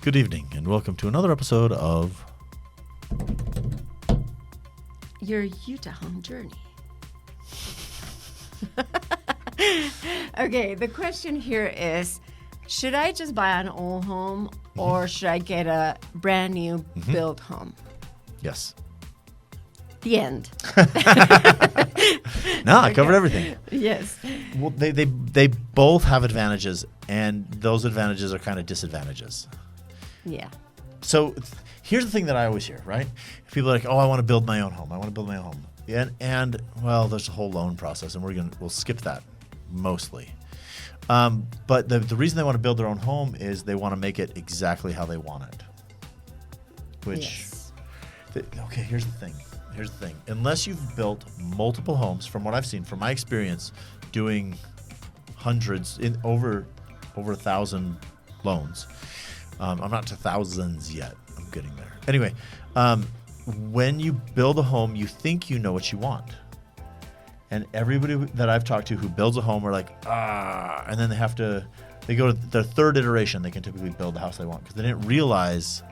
Good evening, and welcome to another episode of Your Utah Home Journey. Okay, the question here is, should I just buy an old home or should I get a brand new built home? Yes. The end. No, I covered everything. Yes. Well, they both have advantages, and those advantages are kind of disadvantages. Yeah. So here's the thing that I always hear, right? People are like, "Oh, I want to build my own home. I want to build my own home." And well, there's a whole loan process, and we'll skip that mostly. But the reason they want to build their own home is they want to make it exactly how they want it. Which, okay, here's the thing. Unless you've built multiple homes, from what I've seen, from my experience doing hundreds, over 1,000 loans. I'm not to thousands yet. I'm getting there. Anyway, when you build a home, you think you know what you want. And everybody that I've talked to who builds a home are like, and then they go to their third iteration, they can typically build the house they want because they didn't realize,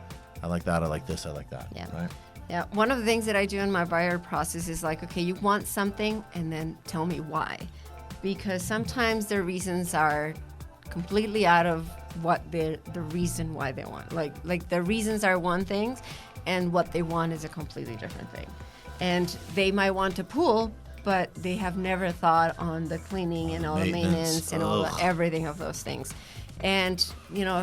I like that, I like this, I like that. Yeah. Right? Yeah. One of the things that I do in my buyer process is like, okay, you want something and then tell me why. Because sometimes the reasons are completely out of what the reason why they want. Like the reasons are one thing and what they want is a completely different thing. And they might want a pool, but they have never thought on the cleaning and all the maintenance and all everything of those things. And,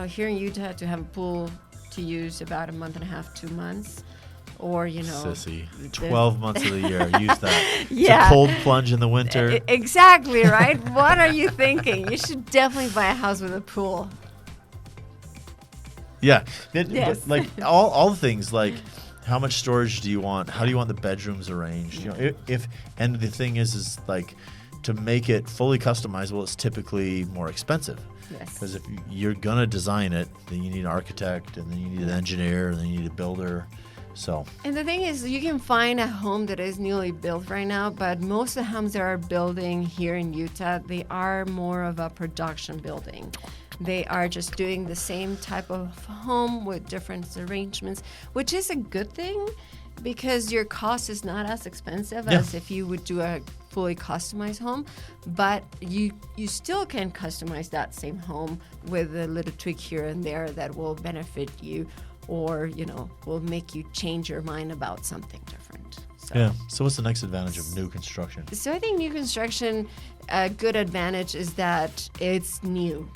here in Utah, to have a pool to use about a month and a half, 2 months, or, Sissy, 12 months of the year, use that. Yeah. It's a cold plunge in the winter. Exactly, right? What are you thinking? You should definitely buy a house with a pool. Yeah. Yes. But like all the things, like how much storage do you want? How do you want the bedrooms arranged? And the thing is like to make it fully customizable, it's typically more expensive. Yes. Because if you're going to design it, then you need an architect, and then you need an engineer, and then you need a builder. So. And the thing is, you can find a home that is newly built right now, but most of the homes that are building here in Utah, they are more of a production building. They are just doing the same type of home with different arrangements, which is a good thing because your cost is not as expensive as if you would do a fully customized home, but you still can customize that same home with a little tweak here and there that will benefit you or, will make you change your mind about something different. So what's the next advantage of new construction? So I think new construction, a good advantage is that it's new.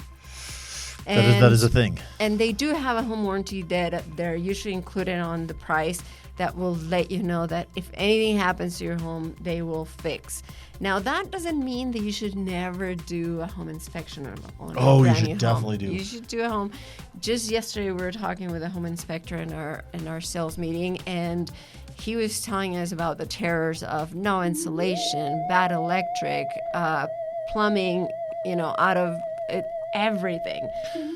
That is a thing. And they do have a home warranty that they're usually included on the price that will let you know that if anything happens to your home, they will fix. Now, that doesn't mean that you should never do a home inspection on a brand new home. You should definitely do. You should do a home. Just yesterday, we were talking with a home inspector in our sales meeting, and he was telling us about the terrors of no insulation, bad electric, plumbing, out of it, everything.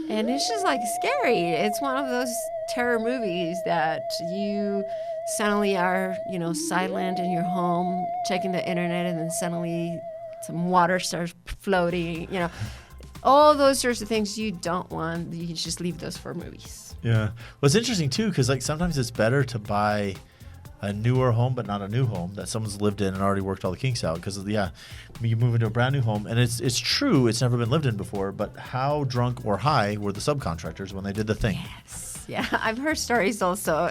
And it's just like scary. It's one of those terror movies that you suddenly are, silent in your home, checking the internet, and then suddenly some water starts floating, all those sorts of things you don't want. You just leave those for movies. Yeah. Well, it's interesting, too, because sometimes it's better to buy a newer home, but not a new home that someone's lived in and already worked all the kinks out. Because, you move into a brand new home, and it's true, it's never been lived in before, but how drunk or high were the subcontractors when they did the thing? Yes. Yeah, I've heard stories also.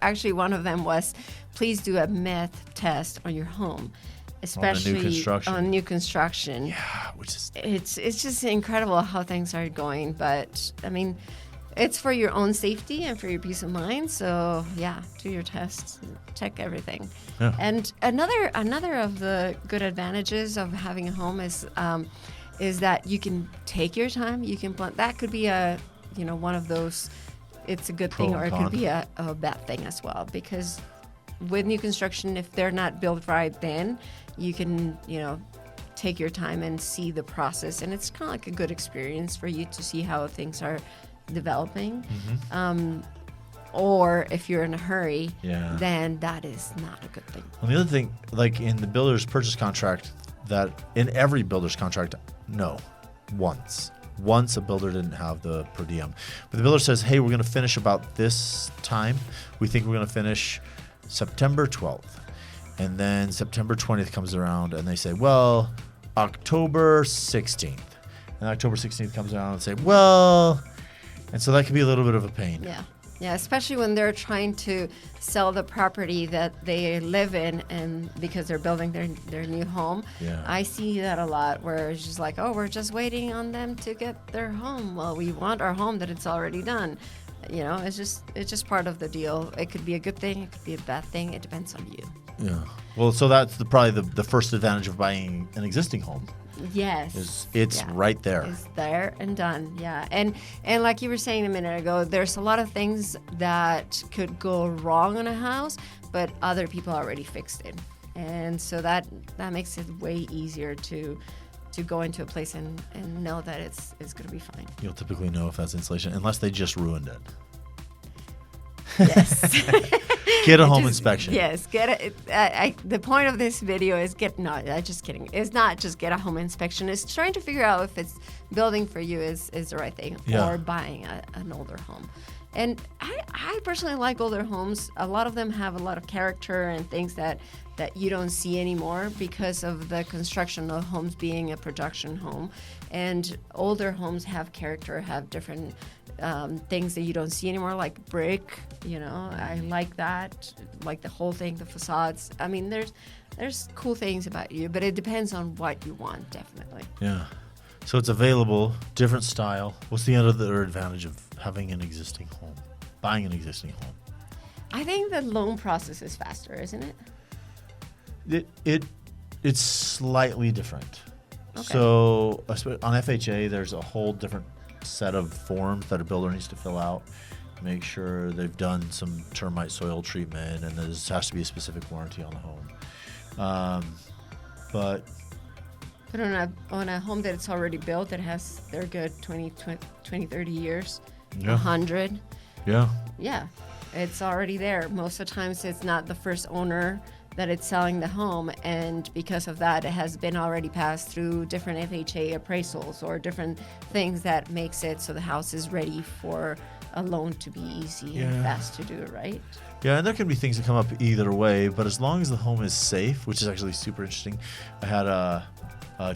Actually, one of them was, please do a meth test on your home, especially on new construction. Yeah, which is... It's just incredible how things are going, but, it's for your own safety and for your peace of mind. So do your tests, check everything. Yeah. And another of the good advantages of having a home is that you can take your time. You can plan. That could be one of those. It's a good thing, or it could be a bad thing as well. Because with new construction, if they're not built right, then you can take your time and see the process, and it's kind of like a good experience for you to see how things are developing. Or if you're in a hurry, then that is not a good thing. And the other thing, like in the builder's purchase contract, that in every builder's contract, once. once a builder didn't have the per diem. But the builder says, hey, we're going to finish about this time. We think we're going to finish September 12th. And then September 20th comes around and they say, well, October 16th. And October 16th comes around and say, well, and so that can be a little bit of a pain. Yeah. Yeah, especially when they're trying to sell the property that they live in, and because they're building their new home. Yeah. I see that a lot where it's just like, oh, we're just waiting on them to get their home. Well, we want our home that it's already done. You know, it's just part of the deal. It could be a good thing, it could be a bad thing. It depends on you. Yeah. Well, so that's probably the first advantage of buying an existing home. Yes. It's right there. It's there and done. Yeah. And like you were saying a minute ago, there's a lot of things that could go wrong in a house, but other people already fixed it. And so that makes it way easier to go into a place and know that it's going to be fine. You'll typically know if that's insulation, unless they just ruined it. Yes. Get a home inspection. Yes, get it. The point of this video is just kidding. It's not just get a home inspection. It's trying to figure out if it's building for you is the right thing, or buying an older home. And I personally like older homes. A lot of them have a lot of character and things that you don't see anymore because of the construction of homes being a production home. And older homes have character, have different things that you don't see anymore, like brick. You know, I like that, like the whole thing, the facades. I mean, there's cool things about you, but it depends on what you want, definitely. Yeah. So it's available, different style. What's the other advantage of having an existing home, buying an existing home? I think the loan process is faster, isn't it? It's slightly different. Okay. So on FHA, there's a whole different set of forms that a builder needs to fill out. Make sure they've done some termite soil treatment, and there has to be a specific warranty on the home. But on a home that it's already built, that has their good 20, 30 years, Yeah. 100. yeah, Yeah, it's already there. Most of the times it's not the first owner that it's selling the home, and because of that, it has been already passed through different FHA appraisals or different things that makes it so the house is ready for a loan to be easy and fast to do, right? Yeah, and there can be things that come up either way, but as long as the home is safe, which is actually super interesting. I had a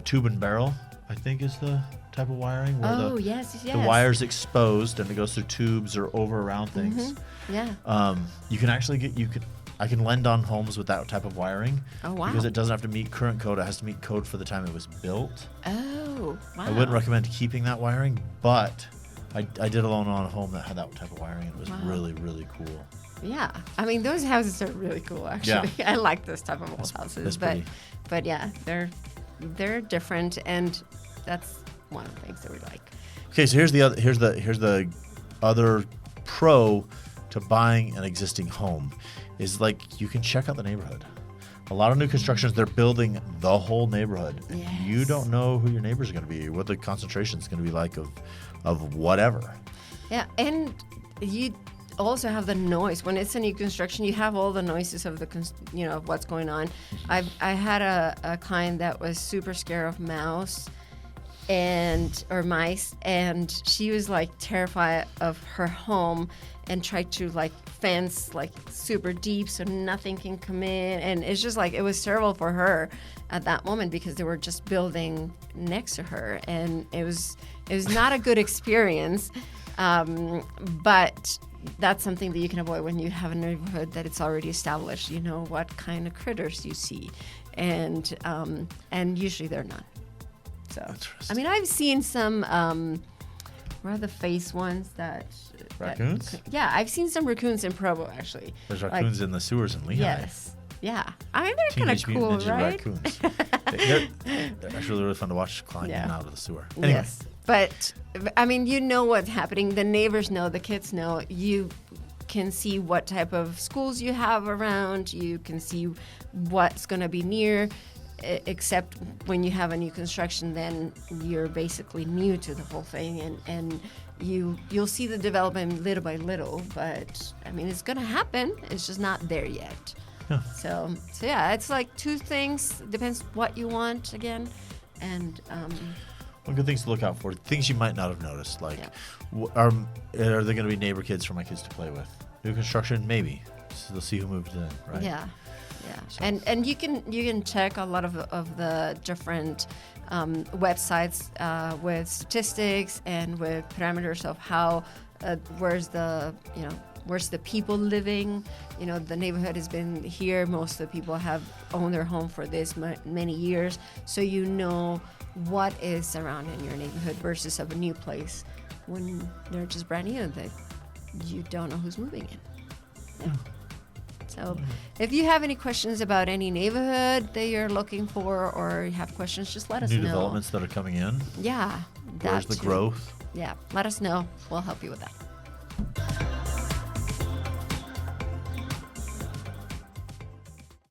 tube and barrel, I think is the type of wiring where yes. the wire's exposed and it goes through tubes or over around things. Mm-hmm. Yeah. You can actually I can lend on homes with that type of wiring. Oh, wow. Because it doesn't have to meet current code. It has to meet code for the time it was built. Oh, wow. I wouldn't recommend keeping that wiring, but I did a loan on a home that had that type of wiring, and it was really, really cool. Yeah. I mean, those houses are really cool, actually. Yeah. I like those type of old houses. But yeah, they're different, and that's one of the things that we like. Okay, so here's the other pro to buying an existing home is, like, you can check out the neighborhood. A lot of new constructions, they're building the whole neighborhood. Yes. You don't know who your neighbors are going to be, what the concentration is going to be like of whatever. Yeah, and you also have the noise. When it's a new construction, you have all the noises of of what's going on. I had a client that was super scared of mice, and she was like terrified of her home and tried to like fence like super deep so nothing can come in, and it's just like it was terrible for her at that moment because they were just building next to her, and it was not a good experience, but that's something that you can avoid when you have a neighborhood that it's already established. You know what kind of critters you see, and usually they're not. So I mean, I've seen some what are the face ones that Raccoons? I've seen some raccoons in Provo, actually. There's raccoons in the sewers in Lehigh. Yes. Yeah. I mean, they're kind of cool, Ninja right? Raccoons. they're actually really fun to watch climbing out of the sewer. Anyway. Yes. But, I mean, you know what's happening. The neighbors know. The kids know. You can see what type of schools you have around. You can see what's going to be near. Except when you have a new construction, then you're basically new to the whole thing, and you'll see the development little by little. But I mean, it's gonna happen. It's just not there yet. Yeah. So yeah, it's like two things. Depends what you want again, and Well, Well, good things to look out for. Things you might not have noticed, like Yeah. are there going to be neighbor kids for my kids to play with? New construction, maybe. So they'll see who moved in, right? Yeah, yeah. So- And you can check a lot of the different websites with statistics and with parameters of how where's the people living. You know, the neighborhood has been here. Most of the people have owned their home for this many years, so you know what is surrounding your neighborhood versus of a new place when they're just brand new that you don't know who's moving in. Yeah. So if you have any questions about any neighborhood that you're looking for, or you have questions, just let us know. New developments that are coming in. Yeah. Where's that the too. growth? Yeah. Let us know. We'll help you with that.